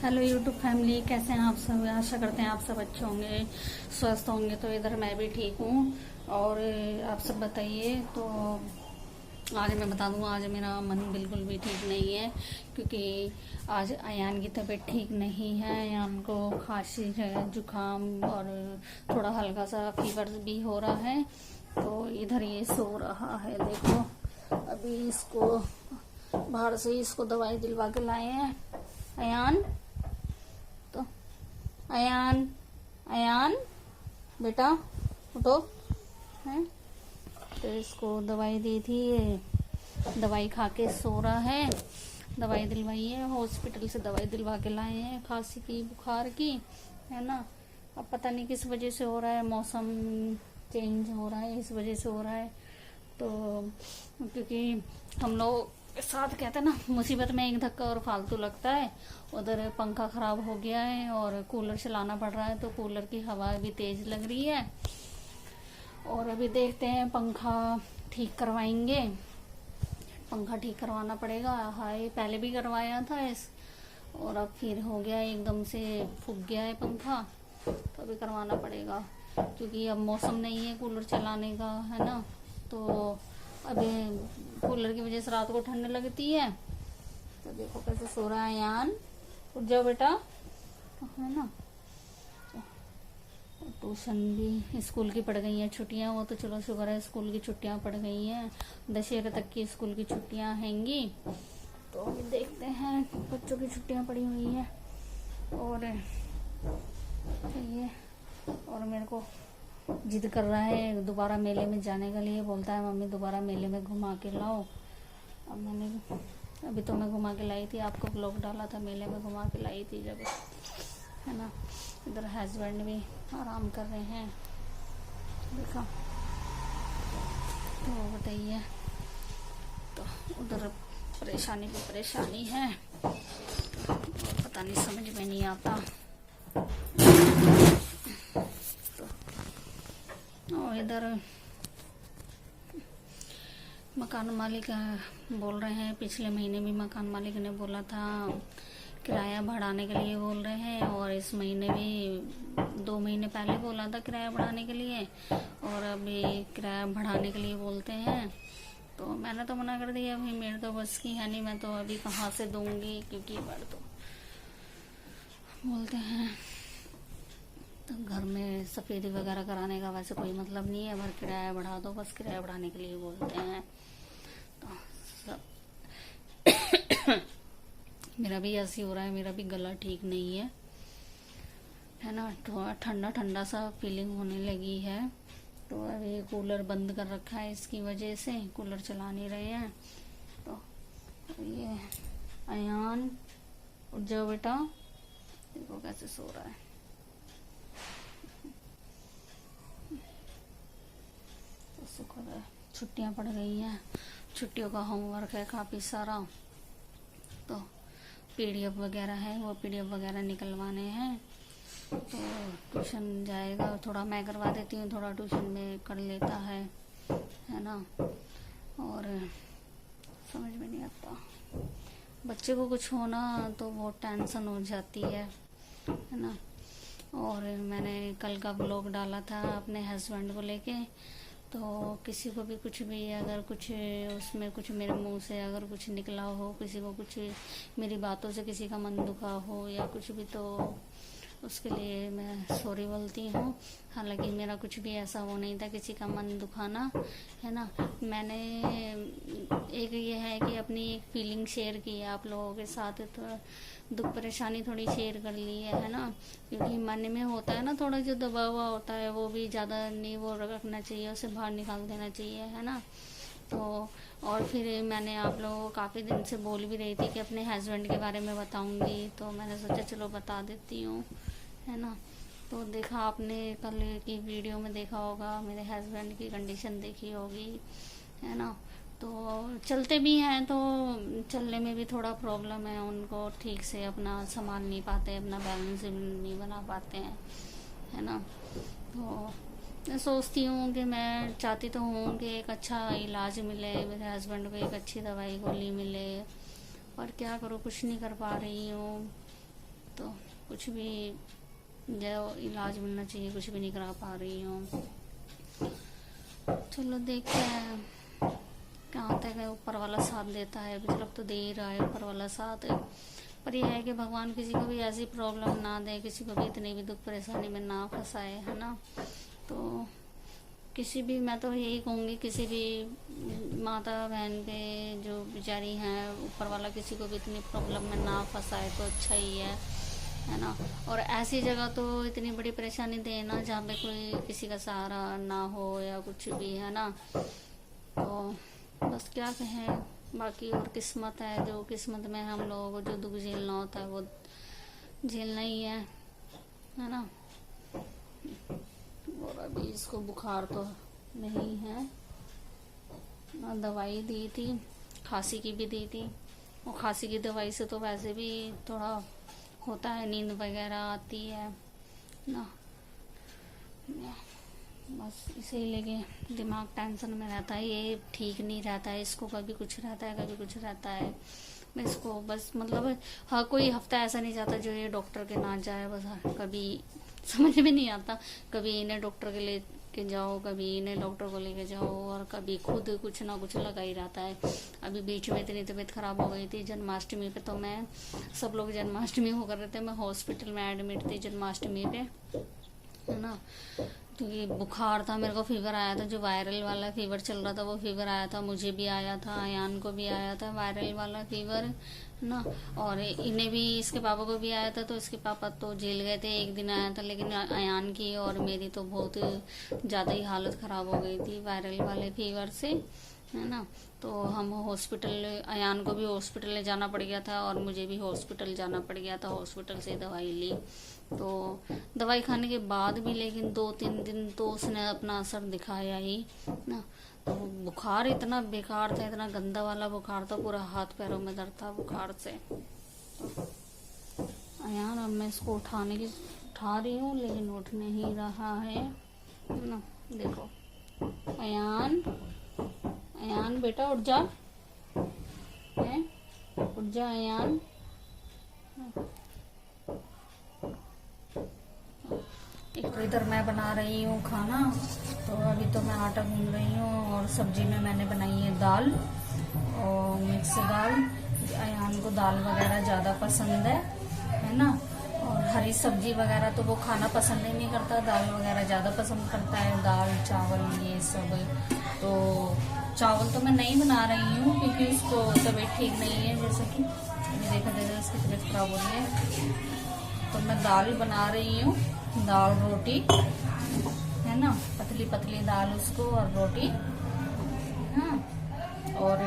Hello YouTube family, कैसे हैं आप सब। आशा करते हैं आप सब अच्छे होंगे, स्वस्थ होंगे। तो इधर मैं भी ठीक हूँ। और आप सब बताइए। तो आज मैं बता दूँ, आज मेरा मन बिल्कुल भी ठीक नहीं है, क्योंकि आज अयान की तबीयत ठीक नहीं है। अयान को खांसी है, जुकाम और थोड़ा हल्का सा फीवर भी हो रहा है। तो इधर ये सो रहा है। देखो, अभी इसको बाहर से इसको दवाई दिलवा के लाए हैं। अयान, तो अयान, अयान बेटा उठो। हैं, तो इसको दवाई दी थी, दवाई खा के सो रहा है। दवाई दिलवाई है, हॉस्पिटल से दवाई दिलवा के लाए हैं, खांसी की, बुखार की, है ना। अब पता नहीं किस वजह से हो रहा है, मौसम चेंज हो रहा है, इस वजह से हो रहा है। तो क्योंकि हम लोग साथ कहते हैं ना, मुसीबत में एक धक्का और फालतू लगता है। उधर पंखा खराब हो गया है और कूलर चलाना पड़ रहा है, तो कूलर की हवा भी तेज लग रही है। और अभी देखते हैं, पंखा ठीक करवाएंगे, पंखा ठीक करवाना पड़ेगा। हाय, पहले भी करवाया था और अब फिर हो गया, एकदम से फूक गया है पंखा, तो अभी करवाना पड़ेगा, क्योंकि अब मौसम नहीं है कूलर चलाने का, है ना। तो अभी कूलर की वजह से रात को ठंड लगती है। तो देखो कैसे सो रहा है यान। उठ जाओ बेटा, है ना। ट्यूशन भी, स्कूल की पड़ गई हैं छुट्टियां। वो तो चलो शुक्र है, स्कूल की छुट्टियां पड़ गई हैं। दशहरे तक की स्कूल की छुट्टियां हैंगी। तो अभी देखते हैं, बच्चों की छुट्टियां पड़ी हुई हैं। और ये, और मेरे को जिद कर रहा है दोबारा मेले में जाने के लिए। बोलता है मम्मी दोबारा मेले में घुमा के लाओ। अब मैंने, अभी तो मैं घुमा के लाई थी, आपको ब्लॉग डाला था, मेले में घुमा के लाई थी जब, है ना। इधर हस्बैंड भी आराम कर रहे हैं, देखा। तो बताइए, तो उधर परेशानी पे परेशानी है, और पता नहीं, समझ में नहीं आता। और इधर मकान मालिक बोल रहे हैं, पिछले महीने भी मकान मालिक ने बोला था किराया बढ़ाने के लिए बोल रहे हैं, और इस महीने भी 2 महीने पहले बोला था किराया बढ़ाने के लिए, और अभी किराया बढ़ाने के लिए बोलते हैं। तो मैंने तो मना कर दिया, भाई मेरे तो बस की है नहीं, मैं तो अभी कहाँ से दूंगी, क्योंकि बढ़ तो बोलते हैं। तो घर में सफेदी वगैरह कराने का वैसे कोई मतलब नहीं है, बस किराया बढ़ा दो, बस किराया बढ़ाने के लिए बोलते हैं। तो सब मेरा भी ऐसे हो रहा है, मेरा भी गला ठीक नहीं है ना। थोड़ा ठंडा ठंडा सा फीलिंग होने लगी है। तो अभी कूलर बंद कर रखा है, इसकी वजह से कूलर चला नहीं रहे हैं। तो ये अयान, उठ जाओ बेटा, देखो कैसे सो रहा है। तो शुक्र है छुट्टियां पड़ गई हैं, छुट्टियों का होमवर्क है काफ़ी सारा। तो पीडीएफ वगैरह है, वो पीडीएफ वगैरह निकलवाने हैं। तो ट्यूशन जाएगा, थोड़ा मैं करवा देती हूँ, थोड़ा ट्यूशन में कर लेता है ना। और समझ में नहीं आता, बच्चे को कुछ होना तो बहुत टेंशन हो जाती है ना। और मैंने कल का ब्लॉग डाला था अपने हस्बैंड को लेके। तो किसी को भी कुछ भी, अगर कुछ उसमें कुछ मेरे मुंह से अगर कुछ निकला हो, किसी को कुछ मेरी बातों से किसी का मन दुखा हो या कुछ भी, तो उसके लिए मैं सॉरी बोलती हूँ। हालांकि मेरा कुछ भी ऐसा वो नहीं था किसी का मन दुखाना, है ना। मैंने एक ये है कि अपनी एक फीलिंग शेयर की है आप लोगों के साथ, थोड़ा दुख परेशानी थोड़ी शेयर कर ली है ना। क्योंकि मन में होता है ना, थोड़ा जो दबा हुआ होता है, वो भी ज़्यादा नहीं वो रखना चाहिए, उसे बाहर निकाल देना चाहिए, है ना। तो और फिर मैंने आप लोगों को काफ़ी दिन से बोल भी रही थी कि अपने हस्बैंड के बारे में बताऊंगी, तो मैंने सोचा चलो बता देती हूँ, है ना। तो देखा आपने कल की वीडियो में, देखा होगा मेरे हस्बैंड की कंडीशन देखी होगी, है ना। तो चलते भी हैं, तो चलने में भी थोड़ा प्रॉब्लम है उनको, ठीक से अपना संभाल नहीं पाते, अपना बैलेंस नहीं बना पाते हैं, है ना। तो मैं सोचती हूँ कि मैं चाहती तो हूँ कि एक अच्छा इलाज मिले, मेरे हस्बैंड को एक अच्छी दवाई गोली मिले, पर क्या करूँ, कुछ नहीं कर पा रही हूँ। तो कुछ भी जो इलाज मिलना चाहिए कुछ भी नहीं करा पा रही हूँ। चलो देखते हैं क्या होता है, ऊपर वाला साथ देता है। अभी तक तो दे ही रहा है ऊपर वाला साथ, पर यह है कि भगवान किसी को भी ऐसी प्रॉब्लम ना दे, किसी को भी इतनी भी दुख परेशानी में ना फंसाए, है ना। तो किसी भी, मैं तो यही कहूँगी, किसी भी माता बहन पे जो बेचारी हैं, ऊपर वाला किसी को भी इतनी प्रॉब्लम में ना फंसाए तो अच्छा ही है ना। और ऐसी जगह तो इतनी बड़ी परेशानी देना जहाँ पे कोई किसी का सहारा ना हो या कुछ भी, है ना। तो बस क्या कहें, बाकी और किस्मत है, जो किस्मत में हम लोगों को जो दुख झेलना होता है वो झेलना ही है ना। और अभी इसको बुखार तो नहीं है ना, दवाई दी थी, खांसी की भी दी थी। और खांसी की दवाई से तो वैसे भी थोड़ा होता है, नींद वगैरह आती है ना। बस इसे ही लेके दिमाग टेंशन में रहता है, ये ठीक नहीं रहता है, इसको कभी कुछ रहता है कभी कुछ रहता है। मैं इसको बस मतलब हाँ, कोई हफ्ता ऐसा नहीं जाता जो ये डॉक्टर के ना जाए। बस कभी समझ में नहीं आता, कभी इन्हें डॉक्टर के लेके जाओ, कभी इन्हें डॉक्टर को लेके जाओ, और कभी खुद कुछ ना कुछ लगा ही रहता है। अभी बीच में इतनी तबीयत खराब हो गई थी जन्माष्टमी पे, तो मैं, सब लोग जन्माष्टमी हो कर रहे थे, मैं हॉस्पिटल में एडमिट थी जन्माष्टमी पे, है ना। क्योंकि बुखार था, मेरे को फीवर आया था, जो वायरल वाला फीवर चल रहा था वो फीवर आया था, मुझे भी आया था, अयान को भी आया था वायरल वाला फीवर ना। और इन्हें भी, इसके पापा को भी आया था, तो इसके पापा तो जेल गए थे, एक दिन आया था। लेकिन अयान की और मेरी तो बहुत ज़्यादा ही हालत ख़राब हो गई थी वायरल वाले फीवर से, है ना। तो हम हॉस्पिटल, अयान को भी हॉस्पिटल ले जाना पड़ गया था और मुझे भी हॉस्पिटल जाना पड़ गया था। हॉस्पिटल से दवाई ली, तो दवाई खाने के बाद भी लेकिन 2-3 दिन तो उसने अपना असर दिखाया ही ना। तो बुखार इतना बेकार था, इतना गंदा वाला बुखार था, पूरा हाथ पैरों में दर्द था बुखार से। अयान, अब मैं इसको उठा रही हूँ लेकिन उठ नहीं रहा है ना। देखो अयान, अयान बेटा उठ जा, है उठ जा अयान। एक तो इधर मैं बना रही हूँ खाना, तो अभी तो मैं आटा गूंद रही हूँ, और सब्जी में मैंने बनाई है दाल और मिक्स दाल। अयान को दाल वगैरह ज़्यादा पसंद है ना। और हरी सब्जी वगैरह तो वो खाना पसंद ही नहीं करता, दाल वगैरह ज़्यादा पसंद करता है, दाल चावल ये सब। तो चावल तो मैं नहीं बना रही हूँ क्योंकि उसको तबीयत ठीक नहीं है, जैसे कि देखा जाएगा उसकी तबीयत खराब हो रही है। तो मैं दाल बना रही हूँ, दाल रोटी, है ना, पतली पतली दाल उसको और रोटी, हाँ। और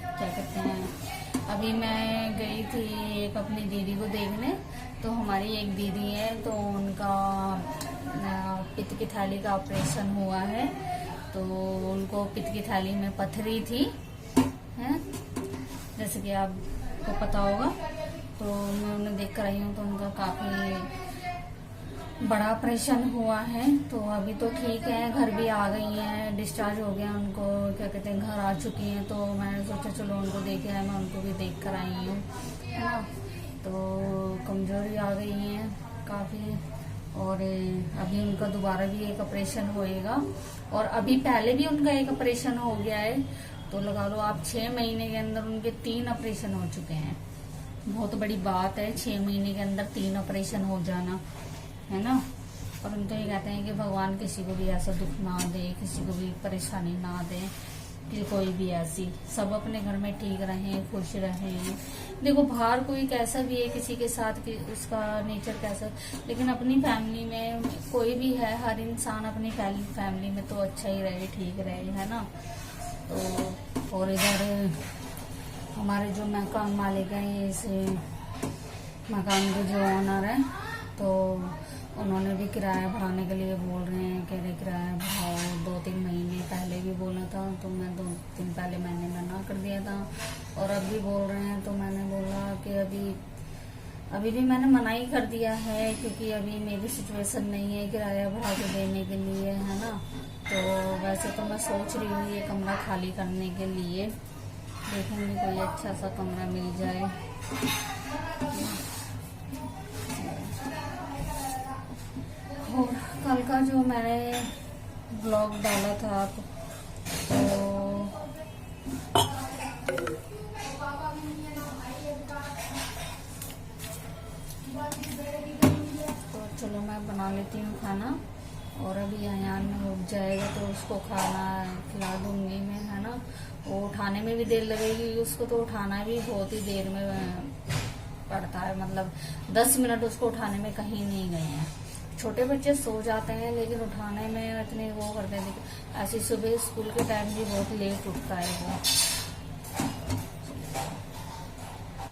क्या कहते हैं, अभी मैं गई थी एक अपनी दीदी को देखने। तो हमारी एक दीदी है, तो उनका पित्त की थैली का ऑपरेशन हुआ है, तो उनको पित्त की थैली में पथरी थी, है, जैसे कि आपको पता होगा। तो मैं उन्हें देख कर आई हूँ, तो उनका काफ़ी बड़ा ऑपरेशन हुआ है। तो अभी तो ठीक है, घर भी आ गई हैं, डिस्चार्ज हो गया उनको, क्या कहते हैं, घर आ चुकी हैं। तो मैंने सोचा चलो उनको देखे आए, मैं उनको भी देख कर आई हूँ, है ना। तो कमजोरी आ गई है काफ़ी, और अभी उनका दोबारा भी एक ऑपरेशन होएगा। और अभी पहले भी उनका एक ऑपरेशन हो गया है, तो लगा लो आप 6 महीने के अंदर उनके 3 ऑपरेशन हो चुके हैं। बहुत बड़ी बात है 6 महीने के अंदर 3 ऑपरेशन हो जाना, है ना। और हम तो ये कहते हैं कि भगवान किसी को भी ऐसा दुख ना दे, किसी को भी परेशानी ना दे, कि कोई भी ऐसी, सब अपने घर में ठीक रहें, खुश रहें। देखो बाहर कोई कैसा भी है, किसी के साथ कि उसका नेचर कैसा, लेकिन अपनी फैमिली में कोई भी है, हर इंसान अपनी फैमिली में तो अच्छा ही रहे, ठीक रहे, है ना। तो और इधर हमारे जो मकान मालिक हैं, इस मकान के जो ओनर हैं, तो उन्होंने भी किराया बढ़ाने के लिए बोल रहे हैं, कह रहे किराया बढ़ाओ। 2-3 महीने पहले भी बोला था, तो मैं 2 दिन पहले मैंने मना कर दिया था, और अब भी बोल रहे हैं। तो मैंने बोला कि अभी भी मैंने मना ही कर दिया है, क्योंकि अभी मेरी सिचुएशन नहीं है किराया बढ़ा के देने के लिए, है ना। तो वैसे तो मैं सोच रही हूँ ये कमरा खाली करने के लिए, देखेंगे कोई अच्छा सा कमरा मिल जाए। कल का जो मैंने ब्लॉग डाला था तो चलो मैं बना लेती हूँ खाना। और अभी अयान उठ जाएगा तो उसको खाना खिला दूंगी मैं, है ना। वो उठाने में भी देर लगेगी, उसको तो उठाना भी बहुत ही देर में पड़ता है, मतलब 10 मिनट उसको उठाने में कहीं नहीं गए हैं। छोटे बच्चे सो जाते हैं लेकिन उठाने में इतने वो करते हैं। ऐसी सुबह स्कूल के टाइम भी बहुत लेट उठता है वो।